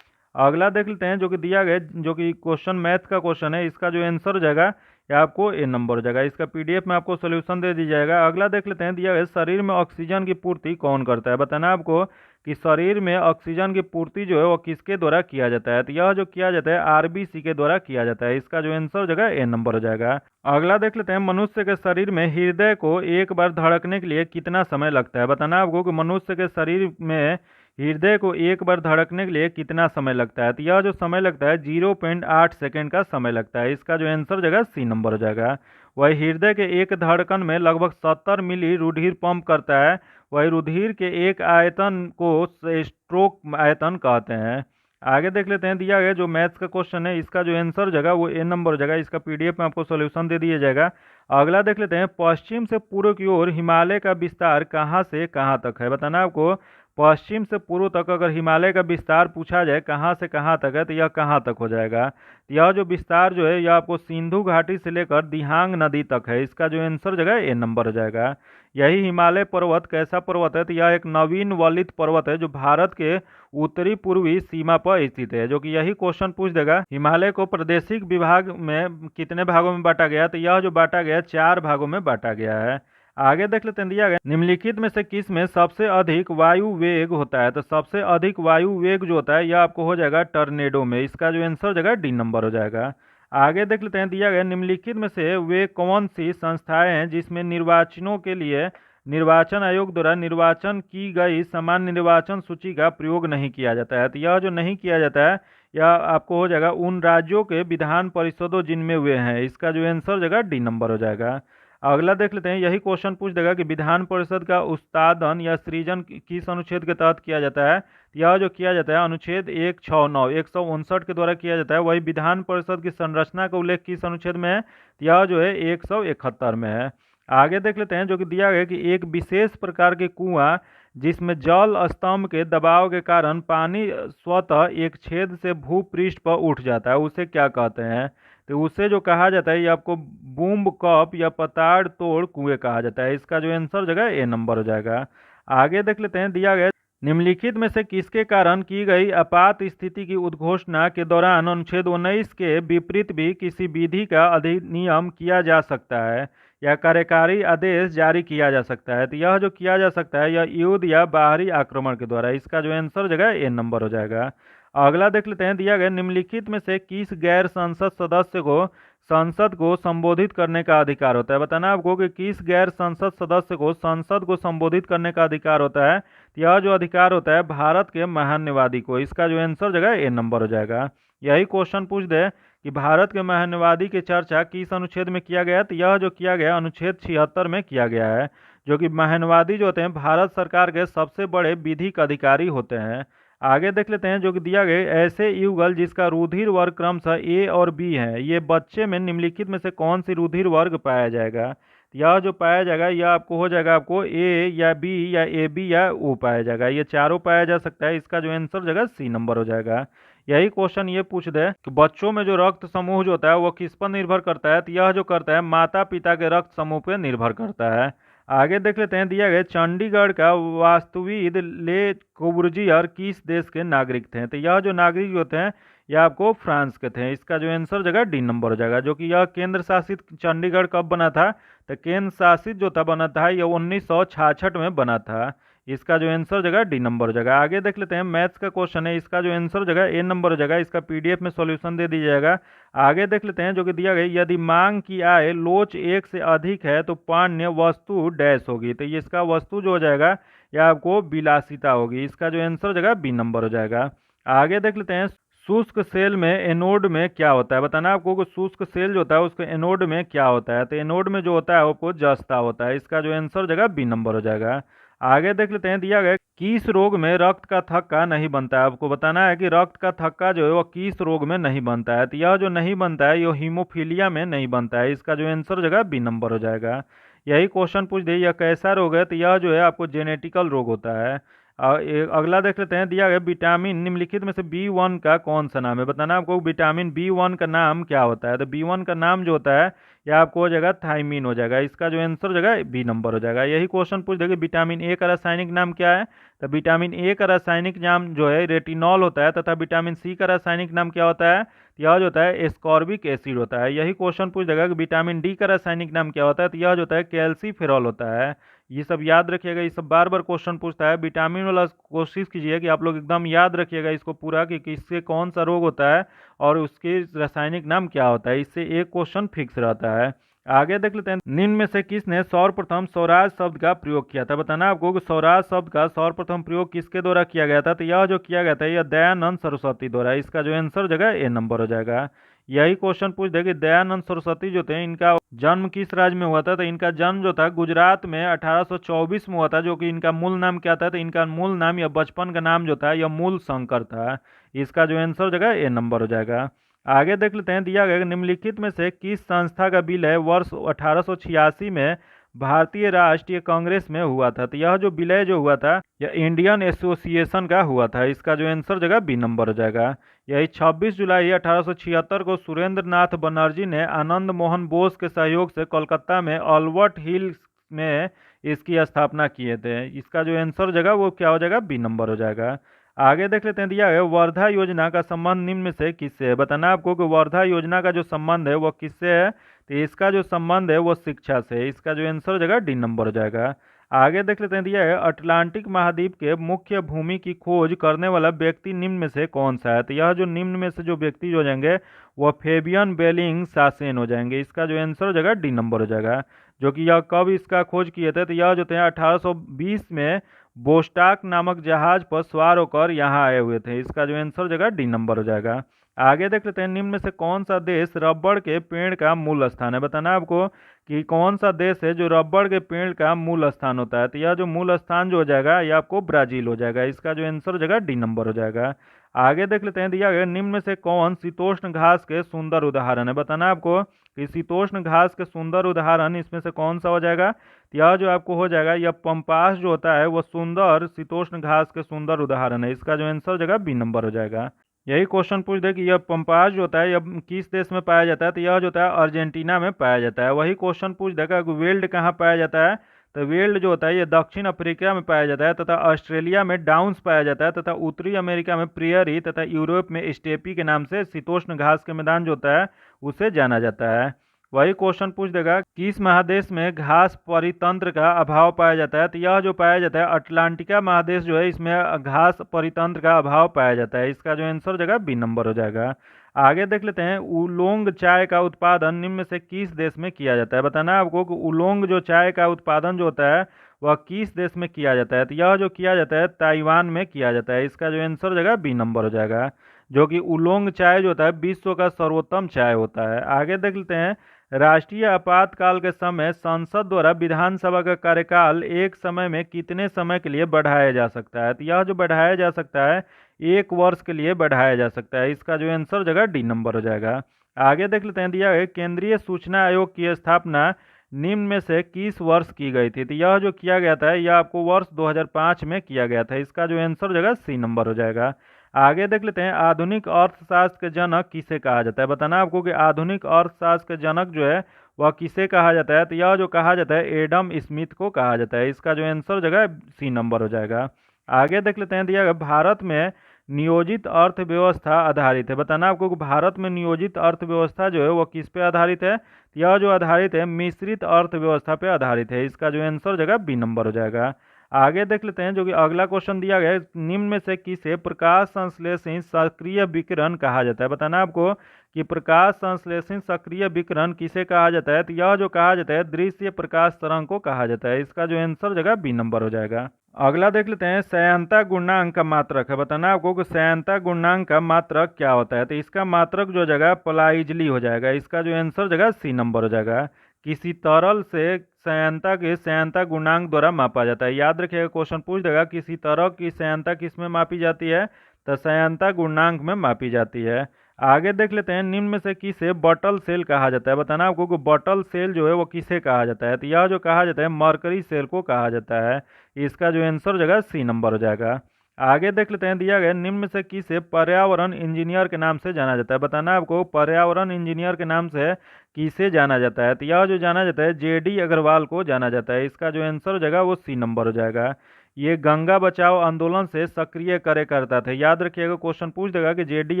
अगला देख लेते हैं, जो कि दिया गया जो कि क्वेश्चन मैथ का क्वेश्चन है, इसका जो आंसर हो जाएगा या आपको ए नंबर हो जाएगा। इसका पीडीएफ में आपको सोल्यूशन दे दी जाएगा। अगला देख लेते हैं, दिया गया शरीर में ऑक्सीजन की पूर्ति कौन करता है। बताना आपको कि शरीर में ऑक्सीजन की पूर्ति जो है वो किसके द्वारा किया जाता है, तो यह जो किया जाता है आरबीसी के द्वारा किया जाता है। इसका जो आंसर हो जाएगा ए नंबर हो जाएगा। अगला देख लेते हैं, मनुष्य के शरीर में हृदय को एक बार धड़कने के लिए कितना समय लगता है। बताना आपको कि मनुष्य के शरीर में हृदय को एक बार धड़कने के लिए कितना समय लगता है, तो यह जो समय लगता है 0.8 सेकेंड का समय लगता है। इसका जो आंसर हो जाएगा सी नंबर हो जाएगा। वही हृदय के एक धड़कन में लगभग 70 मिली रुधिर पंप करता है। वही रुधिर के एक आयतन को स्ट्रोक आयतन कहते हैं। आगे देख लेते हैं, दिया गया जो मैथ्स का क्वेश्चन है इसका जो आंसर हो जाएगा वो ए नंबर हो जाएगा। इसका पीडीएफ में आपको सोल्यूशन दे दिया जाएगा। अगला देख लेते हैं, पश्चिम से पूर्व की ओर हिमालय का विस्तार कहाँ से कहाँ तक है। बताना आपको पश्चिम से पूर्व तक अगर हिमालय का विस्तार पूछा जाए कहाँ से कहाँ तक है तो यह कहाँ तक हो जाएगा। तो यह जो विस्तार जो है यह आपको सिंधु घाटी से लेकर दिहांग नदी तक है। इसका जो आंसर जगह ए नंबर हो जाएगा। यही हिमालय पर्वत कैसा पर्वत है तो यह एक नवीन वलित पर्वत है जो भारत के उत्तरी पूर्वी सीमा पर स्थित है। जो कि यही क्वेश्चन पूछ देगा हिमालय को प्रादेशिक विभाग में कितने भागों में बांटा गया, तो यह जो बांटा गया 4 भागों में बांटा गया है। आगे देख लेते हैं, दिया गया निम्नलिखित में से किस में सबसे अधिक वायु वेग होता है। तो सबसे अधिक वायु वेग जो होता है यह आपको हो जाएगा टर्नेडो में। इसका जो आंसर जगह डी नंबर हो जाएगा। आगे देख लेते हैं, दिया गया निम्नलिखित में से वे कौन सी संस्थाएं हैं जिसमें निर्वाचनों के लिए निर्वाचन आयोग द्वारा निर्वाचन की गई सामान्य निर्वाचन सूची का प्रयोग नहीं किया जाता है। तो यह जो नहीं किया जाता है यह आपको हो जाएगा उन राज्यों के विधान परिषदों जिनमें वे हैं। इसका जो आंसर जगह डी नंबर हो जाएगा। अगला देख लेते हैं, यही क्वेश्चन पूछ देगा कि विधान परिषद का उत्पादन या सृजन किस अनुच्छेद के तहत किया जाता है। यह जो किया जाता है अनुच्छेद 169 159 के द्वारा किया जाता है। वही विधान परिषद की संरचना का उल्लेख किस अनुच्छेद में है, यह जो है 171 में है। आगे देख लेते हैं, जो कि दिया गया कि एक विशेष प्रकार के कुआं जिसमें जल स्तंभ के दबाव के कारण पानी स्वतः एक छेद से भूपृष्ठ पर उठ जाता है, उसे क्या कहते हैं। तो उसे जो कहा जाता है ये आपको बूम कप या पताड़ तोड़ कुएं कहा जाता है। इसका जो आंसर जगह ए नंबर हो जाएगा। आगे देख लेते हैं, दिया गया निम्नलिखित में से किसके कारण की गई आपात स्थिति की उद्घोषणा के दौरान अनुच्छेद 19 के विपरीत भी किसी विधि का अधिनियम किया जा सकता है या कार्यकारी आदेश जारी किया जा सकता है। तो यह जो किया जा सकता है यह युद्ध या बाहरी आक्रमण के द्वारा। इसका जो आंसर जगह ए नंबर हो जाएगा। अगला देख लेते हैं, दिया गया निम्नलिखित में से किस गैर संसद सदस्य को संसद को संबोधित करने का अधिकार होता है। बताना आपको कि किस गैर संसद सदस्य को संसद को संबोधित करने का अधिकार होता है। यह जो अधिकार होता है भारत के महान्यवादी को। इसका जो आंसर जगह ए नंबर हो जाएगा। यही क्वेश्चन पूछ दे कि भारत के महान्यवादी की चर्चा किस अनुच्छेद में किया गया, तो यह जो किया गया अनुच्छेद 76 में किया गया है। जो कि महान्यवादी जो होते हैं भारत सरकार के सबसे बड़े विधिक अधिकारी होते हैं। आगे देख लेते हैं, जो कि दिया गया ऐसे युगल जिसका रुधिर वर्ग क्रमशः ए और बी है, ये बच्चे में निम्नलिखित में से कौन सी रुधिर वर्ग पाया जाएगा। यह जो पाया जाएगा यह आपको हो जाएगा आपको ए या बी या ए बी या ओ पाया जाएगा। ये चारों पाया जा सकता है। इसका जो आंसर जगह सी नंबर हो जाएगा। यही क्वेश्चन ये पूछ दे कि बच्चों में जो रक्त समूह जो होता है वो किस पर निर्भर करता है, तो यह जो करता है माता पिता के रक्त समूह पर निर्भर करता है। आगे देख लेते हैं, दिया गया चंडीगढ़ का वास्तुविद ले कोबुर्जियर किस देश के नागरिक थे। तो यह जो नागरिक होते हैं यह आपको फ्रांस के थे। इसका जो आंसर जगह डी नंबर हो जाएगा। जो कि यह केंद्र शासित चंडीगढ़ कब बना था, तो केंद्र शासित जो था बना था यह 1966 में बना था। इसका जो आंसर जगह डी नंबर हो जाएगा। आगे देख लेते हैं, मैथ्स का क्वेश्चन है। इसका जो आंसर जगह ए नंबर हो जाएगा। इसका पीडीएफ में सॉल्यूशन दे दिया जाएगा। आगे देख लेते हैं, जो कि दिया गया यदि मांग की आय लोच 1 से अधिक है तो पान्य वस्तु डैश होगी। तो ये इसका वस्तु जो हो जाएगा यह आपको विलासिता होगी। इसका जो आंसर जगह बी नंबर हो जाएगा। आगे देख लेते हैं, शुष्क सेल में एनोड में क्या होता है। बताना आपको कि शुष्क सेल जो होता है उसके एनोड में क्या होता है। तो एनोड में जो होता है आपको जस्ता होता है। इसका जो आंसर जगह बी नंबर हो जाएगा। आगे देख लेते हैं, दिया गया किस रोग में रक्त का थक्का नहीं बनता है। आपको बताना है कि रक्त का थक्का जो है वो किस रोग में नहीं बनता है। तो यह जो नहीं बनता है यह हीमोफीलिया में नहीं बनता है। इसका जो आंसर जगह बी नंबर हो जाएगा। यही क्वेश्चन पूछ दे यह कैसा रोग है, तो यह जो है आपको जेनेटिकल रोग होता है। अगला देख लेते हैं, दिया गया विटामिन निम्नलिखित में से B1 का कौन सा नाम है। बताना आपको विटामिन B1 का नाम क्या होता है। तो B1 का नाम जो होता है यह आपको हो जाएगा थायमीन हो जाएगा। इसका जो आंसर हो जाएगा बी नंबर हो जाएगा। यही क्वेश्चन पूछ देगा विटामिन ए का रासायनिक नाम क्या है। तो विटामिन ए का रासायनिक नाम जो है रेटिनॉल होता है तथा विटामिन सी का रासायनिक नाम क्या होता है, यह जो होता है एस्कॉर्बिक एसिड होता है। यही क्वेश्चन पूछ देगा कि विटामिन डी का रासायनिक नाम क्या होता है। तो यह जो होता है कैल्सीफेरॉल होता है। ये सब याद रखिएगा। ये सब बार बार क्वेश्चन पूछता है। विटामिन वाला कोशिश कीजिए कि आप लोग एकदम याद रखिएगा इसको पूरा कि किससे कौन सा रोग होता है और उसके रासायनिक नाम क्या होता है। इससे एक क्वेश्चन फिक्स रहता है। आगे देख लेते हैं, निम्न में से किसने सर्वप्रथम स्वराज शब्द का प्रयोग किया था। बताना आपको कि स्वराज शब्द का सर्वप्रथम प्रयोग किसके द्वारा किया गया था। तो यह जो किया गया था यह दयानंद सरस्वती द्वारा। इसका जो आंसर जगह ए नंबर हो जाएगा। यही क्वेश्चन पूछ दे कि दयानंद सरस्वती जो थे इनका जन्म किस राज्य में हुआ था। तो इनका जन्म जो था गुजरात में 1824 में हुआ था। जो कि इनका मूल नाम क्या था, तो इनका मूल नाम या बचपन का नाम जो था यह मूल शंकर था। इसका जो आंसर जगह ए नंबर हो जाएगा। आगे देख लेते हैं, दिया गया निम्नलिखित में से किस संस्था का विलय वर्ष 1886 में भारतीय राष्ट्रीय कांग्रेस में हुआ था। तो यह जो विलय जो हुआ था यह इंडियन एसोसिएशन का हुआ था। इसका जो आंसर जगह बी नंबर हो जाएगा। यही 26 जुलाई 1876 को सुरेंद्र नाथ बनर्जी ने आनंद मोहन बोस के सहयोग से कोलकाता में अल्बर्ट हिल में इसकी स्थापना किए थे। इसका जो आंसर जगह वो क्या हो जाएगा, बी नंबर हो जाएगा। आगे देख लेते हैं, दिया है वर्धा योजना का संबंध निम्न में से किससे है। बताना आपको कि वर्धा योजना का जो संबंध है वो किससे है। तो इसका जो संबंध है वो शिक्षा से है। इसका जो आंसर हो जाएगा डी नंबर हो जाएगा। आगे देख लेते हैं, दिया है अटलांटिक महाद्वीप के मुख्य भूमि की खोज करने वाला व्यक्ति निम्न में से कौन सा है। तो यह जो निम्न में से जो व्यक्ति हो जाएंगे वो फेबियन बेलिंग सासेन हो जाएंगे। इसका जो आंसर हो जाएगा डी नंबर हो जाएगा। जो कि यह कब इसका खोज किए थे, तो यह जो थे 1820 में बोस्टाक नामक जहाज पर सवार होकर यहाँ आए हुए थे। इसका जो आंसर हो जाएगा डी नंबर हो जाएगा। आगे देख लेते हैं, निम्न में से कौन सा देश रबड़ के पेड़ का मूल स्थान है। बताना आपको कि कौन सा देश है जो रबड़ के पेड़ का मूल स्थान होता है। तो यह जो मूल स्थान जो हो जाएगा यह आपको ब्राजील हो जाएगा। इसका जो आंसर हो जाएगा डी नंबर हो जाएगा। आगे देख लेते हैं, दिया गया निम्न में से कौन शीतोष्ण घास के सुंदर उदाहरण है। बताना आपको कि शीतोष्ण घास के सुंदर उदाहरण इसमें से कौन सा हो जाएगा। यह जो आपको हो जाएगा यह पंपास जो होता है वो सुंदर शीतोष्ण घास के सुंदर उदाहरण है। इसका जो आंसर हो जाएगा बी नंबर हो जाएगा। यही क्वेश्चन पूछ दे कि यह पंपास जो होता है यह किस देश में पाया जाता है। तो यह जो होता है अर्जेंटीना में पाया जाता है। वही क्वेश्चन पूछ देगा कि वेल्ड कहाँ पाया जाता है। तो वेल्ड जो होता है ये दक्षिण अफ्रीका में पाया जाता है, तथा ऑस्ट्रेलिया में डाउन्स पाया जाता है, तथा उत्तरी अमेरिका में प्रियरी, तथा यूरोप में स्टेपी के नाम से शीतोष्ण घास के मैदान जो होता है उसे जाना जाता है। वही क्वेश्चन पूछ देगा किस महादेश में घास परितंत्र का अभाव पाया जाता है। तो यह जो पाया जाता है अटलांटिका महादेश जो है इसमें घास परितंत्र का अभाव पाया जाता है। इसका जो आंसर हो जाएगा बी नंबर हो जाएगा। आगे देख लेते हैं, उलोंग चाय का उत्पादन निम्न में से किस देश में किया जाता है। बताना है आपको कि उलोंग जो चाय का उत्पादन जो होता है वह किस देश में किया जाता है। तो यह जो किया जाता है ताइवान में किया जाता है। इसका जो आंसर हो जाएगा बी नंबर हो जाएगा। जो कि उलोंग चाय जो होता है विश्व का सर्वोत्तम चाय होता है। आगे देख लेते हैं, राष्ट्रीय आपातकाल के समय संसद द्वारा विधानसभा का कार्यकाल एक समय में कितने समय के लिए बढ़ाया जा सकता है। तो यह जो बढ़ाया जा सकता है 1 वर्ष के लिए बढ़ाया जा सकता है। इसका जो आंसर हो जाएगा डी नंबर हो जाएगा। आगे देख लेते हैं, दिया है केंद्रीय सूचना आयोग की स्थापना निम्न में से किस वर्ष की गई थी। तो यह जो किया गया था यह आपको वर्ष 2005 में किया गया था। इसका जो आंसर हो जाएगा सी नंबर हो जाएगा। आगे देख लेते हैं, आधुनिक अर्थशास्त्र के जनक किसे कहा जाता है। बताना आपको कि आधुनिक अर्थशास्त्र के जनक जो है वह किसे कहा जाता है। तो यह जो कहा जाता है एडम स्मिथ को कहा जाता है। इसका जो आंसर हो जाएगा सी नंबर हो जाएगा। आगे देख लेते हैं, दिया गया भारत में नियोजित अर्थव्यवस्था आधारित है। बताना आपको कि भारत में नियोजित अर्थव्यवस्था जो है वो किस पे आधारित है। यह जो आधारित है मिश्रित अर्थव्यवस्था पे आधारित है। इसका जो आंसर हो जाएगा बी नंबर हो जाएगा। आगे देख लेते हैं, जो कि अगला क्वेश्चन दिया गया है, निम्न में से किसे प्रकाश संश्लेषी सक्रिय विकिरण कहा जाता है। बताना आपको कि प्रकाश संश्लेषी सक्रिय विकिरण किसे कहा जाता है। तो यह जो कहा जाता है दृश्य प्रकाश तरंग को कहा जाता है। इसका जो आंसर हो जाएगा बी नंबर हो जाएगा। अगला देख लेते हैं, श्यानता गुणांक का मात्रक है। बताना आपको कि श्यानता गुणांक का मात्रक क्या होता है। तो इसका मात्रक जो जगह पलाइजली हो जाएगा। इसका जो आंसर हो जाएगा सी नंबर हो जाएगा। किसी तरल से श्यानता के श्यानता गुणांक द्वारा मापा जाता है। याद रखिएगा क्वेश्चन पूछ देगा किसी तरह की श्यानता किस में मापी जाती है। तो श्यानता गुणांक में मापी जाती है। आगे देख लेते हैं, निम्न में से किसे बटल सेल कहा जाता है। बताना आपको कि बटल सेल जो है वो किसे कहा जाता है। तो यह जो कहा जाता है मरकरी सेल को कहा जाता है। इसका जो आंसर हो जाएगा सी नंबर हो जाएगा। आगे देख लेते हैं, दिया गया निम्न में से किसे पर्यावरण इंजीनियर के नाम से जाना जाता है। बताना आपको पर्यावरण इंजीनियर के नाम से किसे जाना जाता है। तो यह जो जाना जाता है जेडी अग्रवाल को जाना जाता है। इसका जो आंसर हो जाएगा वो सी नंबर हो जाएगा। ये गंगा बचाओ आंदोलन से सक्रिय कार्यकर्ता थे। याद रखिएगा क्वेश्चन पूछ देगा कि जेडी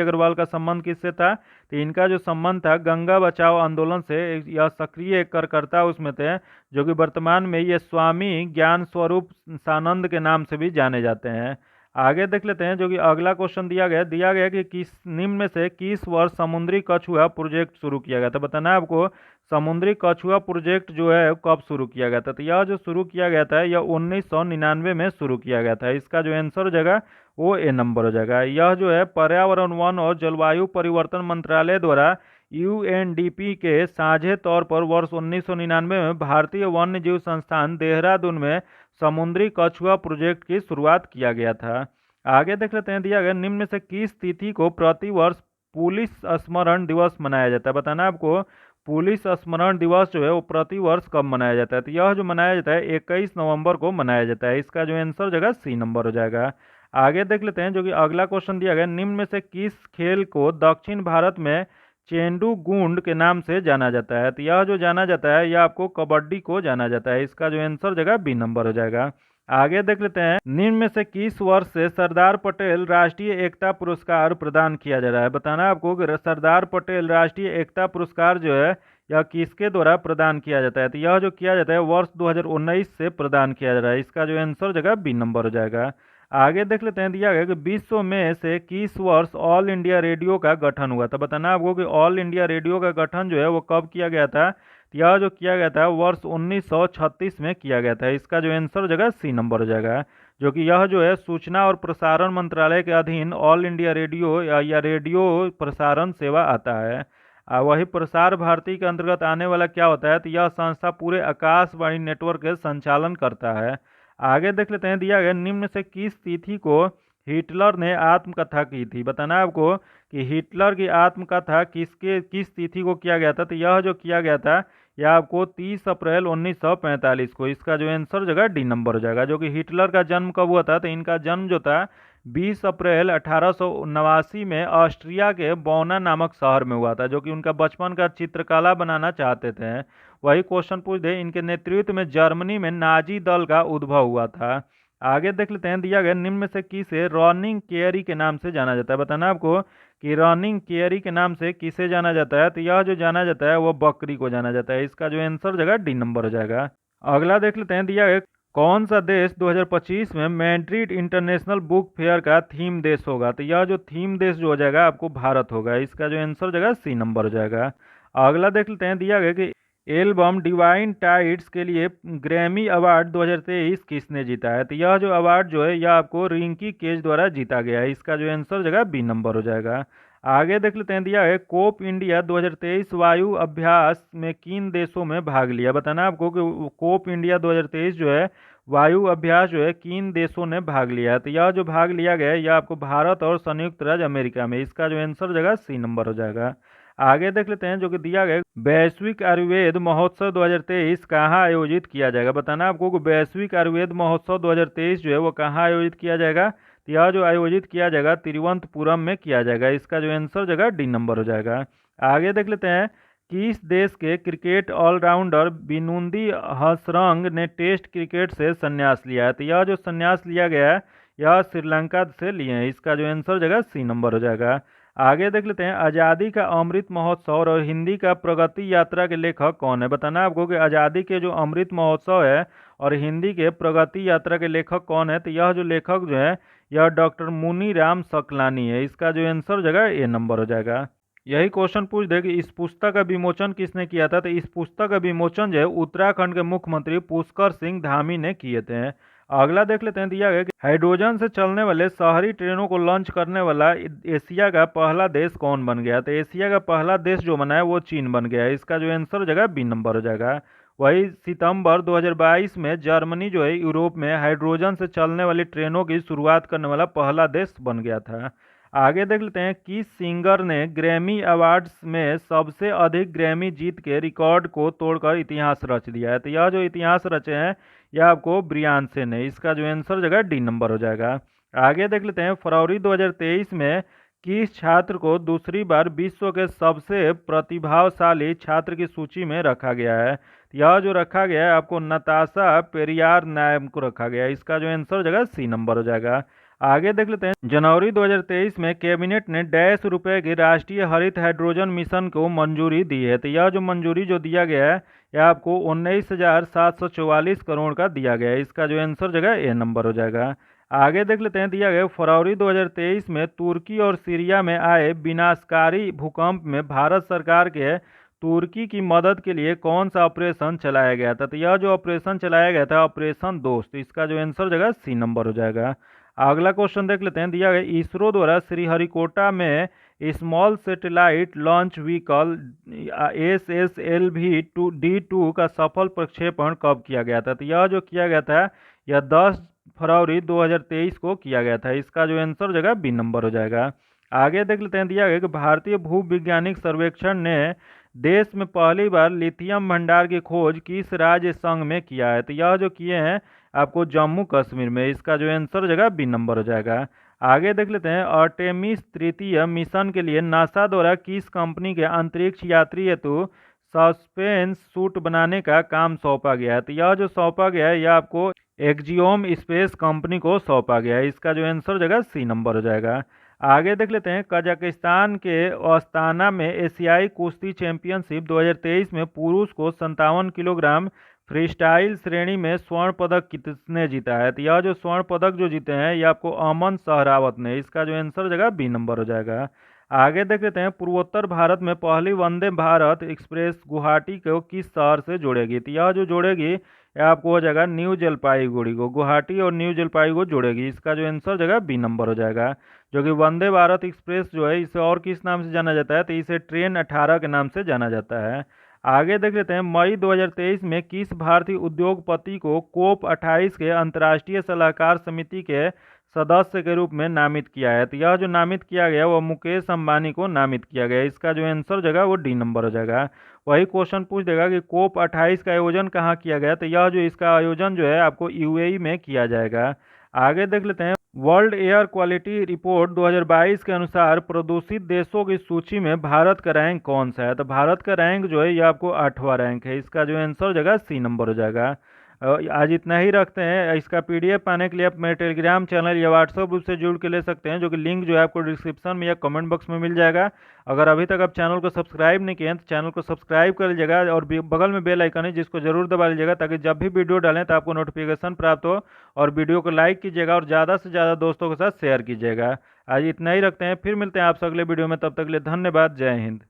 अग्रवाल का संबंध किससे था। तो इनका जो संबंध था गंगा बचाओ आंदोलन से, यह सक्रिय कार्यकर्ता उसमें थे, जो कि वर्तमान में ये स्वामी ज्ञान स्वरूप सानंद के नाम से भी जाने जाते हैं। आगे देख लेते हैं, जो कि अगला क्वेश्चन दिया गया कि किस निम्न में से किस वर्ष समुद्री कछुआ प्रोजेक्ट शुरू किया गया था। बताना है आपको समुद्री कछुआ प्रोजेक्ट जो है कब शुरू किया गया था। तो यह जो शुरू किया गया था यह 1999 में शुरू किया गया था। इसका जो आंसर हो जाएगा वो ए नंबर हो जाएगा। यह जो है पर्यावरण वन और जलवायु परिवर्तन मंत्रालय द्वारा यूएनडीपी के साझे तौर पर वर्ष 1999 में भारतीय वन्य जीव संस्थान देहरादून में समुद्री कछुआ प्रोजेक्ट की शुरुआत किया गया था। आगे देख लेते हैं, दिया गया निम्न में से किस तिथि को प्रतिवर्ष पुलिस स्मरण दिवस मनाया जाता है। बताना आपको पुलिस स्मरण दिवस जो है वो प्रतिवर्ष कब मनाया जाता है? तो यह जो मनाया जाता है 21 नवंबर को मनाया जाता है। इसका जो आंसर जगह सी नंबर हो जाएगा। आगे देख लेते हैं जो कि अगला क्वेश्चन दिया गया, निम्न में से किस खेल को दक्षिण भारत में चेंडू गुंड के नाम से जाना जाता है? तो यह जो जाना जाता है यह आपको कबड्डी को जाना जाता है। इसका जो आंसर जगह बी नंबर हो जाएगा। आगे देख लेते हैं, निम्न में से किस वर्ष से सरदार पटेल राष्ट्रीय एकता पुरस्कार प्रदान किया जा रहा है? बताना है आपको कि सरदार पटेल राष्ट्रीय एकता पुरस्कार जो है यह किसके द्वारा प्रदान किया जाता है? तो यह जो किया जाता है वर्ष 2019 से प्रदान किया जा रहा है। इसका जो आंसर जगह बी नंबर हो जाएगा। आगे देख लेते हैं, दिया गया कि विश्व में से किस वर्ष ऑल इंडिया रेडियो का गठन हुआ था? बताना आपको कि ऑल इंडिया रेडियो का गठन जो है वो कब किया गया था? यह जो किया गया था वर्ष 1936 में किया गया था। इसका जो आंसर जगह सी नंबर हो जाएगा, जो कि यह जो है सूचना और प्रसारण मंत्रालय के अधीन ऑल इंडिया रेडियो या रेडियो प्रसारण सेवा आता है। वही प्रसार भारती के अंतर्गत आने वाला क्या होता है? तो यह संस्था पूरे आकाशवाणी नेटवर्क के संचालन करता है। आगे देख लेते हैं, दिया गया निम्न से किस तिथि को हिटलर ने आत्मकथा की थी? बताना है आपको कि हिटलर की आत्मकथा किस तिथि को किया गया था? तो यह जो किया गया था यह आपको 30 अप्रैल 1945 को। इसका जो आंसर जगह डी नंबर हो जाएगा। जो कि हिटलर का जन्म कब हुआ था? तो इनका जन्म जो था 20 अप्रैल 1889 में ऑस्ट्रिया के बौना नामक शहर में हुआ था। जो कि उनका बचपन का चित्रकला बनाना चाहते थे। वही क्वेश्चन पूछ दे, इनके नेतृत्व में जर्मनी में नाजी दल का उद्भव हुआ था। आगे देख लेते हैं, दिया गया निम्न में से किसे रॉनिंग केयरी के नाम से जाना जाता है? बताना आपको कि रॉनिंग केयरी के नाम से किसे जाना जाता है? तो यह जो जाना जाता है वो बकरी को जाना जाता है। इसका जो आंसर जगह डी नंबर हो जाएगा। अगला देख लेते हैं, दिया गया कौन सा देश 2025 में मैड्रिड इंटरनेशनल बुक फेयर का थीम देश होगा? तो यह जो थीम देश जो हो जाएगा आपको भारत होगा। इसका जो आंसर जगह सी नंबर हो जाएगा। अगला देख लेते हैं, दिया गया कि एल्बम डिवाइन टाइड्स के लिए ग्रैमी अवार्ड 2023 किसने जीता है? तो यह जो अवार्ड जो है यह आपको रिंकी केज द्वारा जीता गया है। इसका जो आंसर जगह बी नंबर हो जाएगा। आगे देख लेते हैं, दिया है कोप इंडिया 2023 वायु अभ्यास में किन देशों में भाग लिया? बताना आपको कि कोप इंडिया 2023 जो है वायु अभ्यास जो है किन देशों ने भाग लिया है? तो यह जो भाग लिया गया है यह आपको भारत और संयुक्त राज्य अमेरिका में। इसका जो आंसर जगह सी नंबर हो जाएगा। आगे देख लेते हैं, जो कि दिया गया वैश्विक आयुर्वेद महोत्सव 2023 कहाँ आयोजित किया जाएगा? बताना आपको कि वैश्विक आयुर्वेद महोत्सव 2023 जो है वो कहाँ आयोजित किया जाएगा? तो यह जो आयोजित किया जाएगा तिरुवनंतपुरम में किया जाएगा। इसका जो आंसर जगह डी नंबर हो जाएगा। आगे देख लेते हैं, किस देश के क्रिकेट ऑलराउंडर बिनुंदी हसरंग ने टेस्ट क्रिकेट से संन्यास लिया है? तो यह जो संन्यास लिया गया है यह श्रीलंका से लिए हैं। इसका जो आंसर जगह सी नंबर हो जाएगा। आगे देख लेते हैं, आज़ादी का अमृत महोत्सव और हिंदी का प्रगति यात्रा के लेखक कौन है? बताना आपको कि आज़ादी के जो अमृत महोत्सव है और हिंदी के प्रगति यात्रा के लेखक कौन है? तो यह जो लेखक जो है यह डॉक्टर मुनी राम सकलानी है। इसका जो आंसर जगह ए नंबर हो जाएगा। यही क्वेश्चन पूछ दे कि इस पुस्तक का विमोचन किसने किया था? तो इस पुस्तक का विमोचन जो है उत्तराखंड के मुख्यमंत्री पुष्कर सिंह धामी ने किए थे। अगला देख लेते हैं, दिया गया कि हाइड्रोजन से चलने वाले शहरी ट्रेनों को लॉन्च करने वाला एशिया का पहला देश कौन बन गया? तो एशिया का पहला देश जो बना है वो चीन बन गया है। इसका जो आंसर जगह बी नंबर हो जाएगा। वही सितंबर 2022 में जर्मनी जो है यूरोप में हाइड्रोजन से चलने वाली ट्रेनों की शुरुआत करने वाला पहला देश बन गया था। आगे देख लेते हैं, किस सिंगर ने ग्रैमी अवार्ड्स में सबसे अधिक ग्रैमी जीत के रिकॉर्ड को तोड़कर इतिहास रच दिया है? तो यह जो इतिहास रचे हैं यह आपको ब्रियांसे ने। इसका जो आंसर जगह डी नंबर हो जाएगा। आगे देख लेते हैं, फरवरी 2023 में किस छात्र को दूसरी बार विश्व के सबसे प्रतिभाशाली छात्र की सूची में रखा गया है? यह जो रखा गया है आपको नताशा पेरियार नाम को रखा गया है। इसका जो आंसर जगह सी नंबर हो जाएगा। आगे देख लेते हैं, जनवरी 2023 में कैबिनेट ने ₹100 की राष्ट्रीय हरित हाइड्रोजन मिशन को मंजूरी दी है। तो यह जो मंजूरी जो दिया गया है यह आपको 19,744 करोड़ का दिया गया है। इसका जो आंसर जगह ए नंबर हो जाएगा। आगे देख लेते हैं, दिया गया फरवरी 2023 में तुर्की और सीरिया में आए विनाशकारी भूकंप में भारत सरकार के तुर्की की मदद के लिए कौन सा ऑपरेशन चलाया गया था? तो यह जो ऑपरेशन चलाया गया था ऑपरेशन दोस्त। इसका जो आंसर जगह सी नंबर हो जाएगा। अगला क्वेश्चन देख लेते हैं, दिया गया इसरो द्वारा श्रीहरिकोटा में small satellite launch vehicle SSLV-D2 का सफल प्रक्षेपण कब किया गया था? तो यह जो किया गया था यह 10 फरवरी 2023 को किया गया था। इसका जो आंसर जगह बी नंबर हो जाएगा। आगे देख लेते हैं, दिया गया कि भारतीय भूविज्ञानिक सर्वेक्षण ने देश में पहली बार लिथियम भंडार की खोज किस राज्य संघ में किया है? तो यह जो किए हैं आपको जम्मू कश्मीर में। इसका जो आंसर हो जाएगा बी नंबर हो जाएगा। आगे देख लेते हैं, आर्टेमिस तृतीय मिशन के लिए नासा द्वारा किस कंपनी के अंतरिक्ष यात्री हेतु सस्पेंस सूट बनाने का काम सौंपा गया है? तो यह जो सौंपा गया है यह आपको एक्जियोम स्पेस कंपनी को सौंपा गया है। इसका जो आंसर हो जाएगा सी नंबर हो जाएगा। आगे देख लेते हैं, कजाकिस्तान के अस्ताना में एशियाई कुश्ती चैंपियनशिप 2023 में पुरुष को 57 किलोग्राम फ्रीस्टाइल श्रेणी में स्वर्ण पदक किसने जीता है? तो यह जो स्वर्ण पदक जो जीते हैं ये आपको अमन सहरावत ने। इसका जो आंसर हो जाएगा बी नंबर हो जाएगा। आगे देख लेते हैं, पूर्वोत्तर भारत में पहली वंदे भारत एक्सप्रेस गुवाहाटी को किस शहर से जोड़ेगी? तो यह जो जोड़ेगी यह आपको हो जाएगा न्यू जलपाईगुड़ी को। गुवाहाटी और न्यू जलपाईगुड़ी को जोड़ेगी। इसका जो आंसर हो जाएगा बी नंबर हो जाएगा। जो कि वंदे भारत एक्सप्रेस जो है इसे और किस नाम से जाना जाता है? तो इसे ट्रेन 18 के नाम से जाना जाता है। आगे देख लेते हैं, मई 2023 में किस भारतीय उद्योगपति को कोप 28 के अंतर्राष्ट्रीय सलाहकार समिति के सदस्य के रूप में नामित किया है? तो यह जो नामित किया गया वह मुकेश अंबानी को नामित किया गया। इसका जो आंसर हो जाएगा वो डी नंबर हो जाएगा। वही क्वेश्चन पूछ देगा कि कोप 28 का आयोजन कहाँ किया गया? तो यह जो इसका आयोजन जो है आपको यूएई में किया जाएगा। आगे देख लेते हैं, वर्ल्ड एयर क्वालिटी रिपोर्ट 2022 के अनुसार प्रदूषित देशों की सूची में भारत का रैंक कौन सा है? तो भारत का रैंक जो है ये आपको 8वां रैंक है। इसका जो आंसर हो जाएगा सी नंबर हो जाएगा। आज इतना ही रखते हैं। इसका पीडीएफ पाने के लिए आप मेरे टेलीग्राम चैनल या व्हाट्सएप ग्रुप से जुड़ के ले सकते हैं, जो कि लिंक जो है आपको डिस्क्रिप्शन में या कमेंट बॉक्स में मिल जाएगा। अगर अभी तक आप चैनल को सब्सक्राइब नहीं किए हैं तो चैनल को सब्सक्राइब कर लीजिएगा और बगल में बेल आइकन है जिसको जरूर दबा लीजिएगा, ताकि जब भी वीडियो डालें तो आपको नोटिफिकेशन प्राप्त हो। और वीडियो को लाइक कीजिएगा और ज़्यादा से ज़्यादा दोस्तों के साथ शेयर कीजिएगा। आज इतना ही रखते हैं, फिर मिलते हैं आपसे अगले वीडियो में। तब तक के लिए धन्यवाद। जय हिंद।